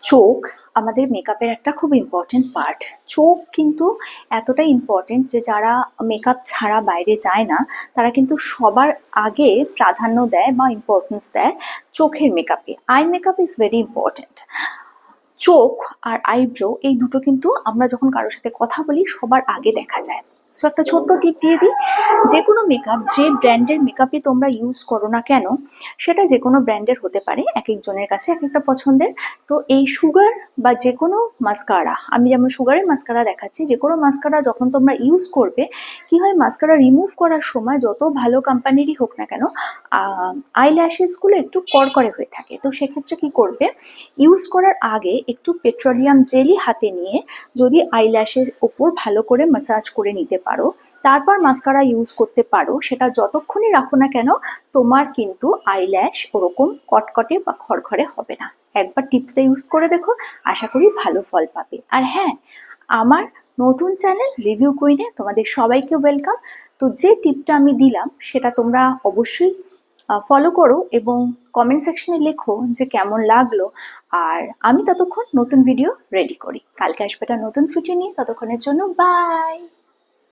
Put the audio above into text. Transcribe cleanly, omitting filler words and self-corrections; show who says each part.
Speaker 1: চোখ আমাদের মেকআপের একটা খুব ইম্পর্টেন্ট পার্ট। চোখ কিন্তু এতটাই ইম্পর্টেন্ট যে যারা মেকআপ ছাড়া বাইরে যায় না তারা কিন্তু সবার আগে প্রাধান্য দেয় বা ইম্পর্টেন্স দেয় চোখের মেকআপে। Eye makeup is very important. চোখ আর আইব্রো এই দুটো কিন্তু আমরা যখন কারোর সাথে কথা বলি সবার আগে দেখা যায়। সো একটা ছোট্ট টিপ দিয়ে দিই, যে কোনো মেকআপ, যে ব্র্যান্ডের মেকআপই তোমরা ইউজ করো না কেন, সেটা যে কোনো ব্র্যান্ডের হতে পারে, এক একজনের কাছে এক একটা পছন্দের। তো এই সুগার বা যে কোনো মাস্কারা, আমি যেমন সুগারের মাস্কারা দেখাচ্ছি, যে কোনো মাস্কারা যখন তোমরা ইউজ করবে, কি হয়, মাস্কারা রিমুভ করার সময় যত ভালো কোম্পানিরই হোক না কেন, আই ল্যাশেসগুলো একটু কড়কড়ে হয়ে থাকে। তো সেক্ষেত্রে কি করবে, ইউজ করার আগে একটু পেট্রোলিয়াম জেলি হাতে নিয়ে যদি আইল্যাশের ওপর ভালো করে ম্যাসাজ করে নিতে পারো, তারপর মাস্কারা ইউজ করতে পারো, সেটা যতক্ষণই রাখো না কেন তোমার কিন্তু আইল্যাশ ওরকম কটকটে বা খড়খড়ে হবে না। একবার টিপসটা ইউজ করে দেখো, আশা করি ভালো ফল পাবে। আর হ্যাঁ, আমার নতুন চ্যানেল রিভিউ কুইনে তোমাদের সবাইকে ওয়েলকাম। তো যে টিপটা আমি দিলাম সেটা তোমরা অবশ্যই ফলো করো এবং কমেন্ট সেকশনে লেখো যে কেমন লাগলো। আর আমি ততক্ষণ নতুন ভিডিও রেডি করি, কালকে আসবে একটা নতুন ভিডিও নিয়ে। ততক্ষণের জন্য বাই।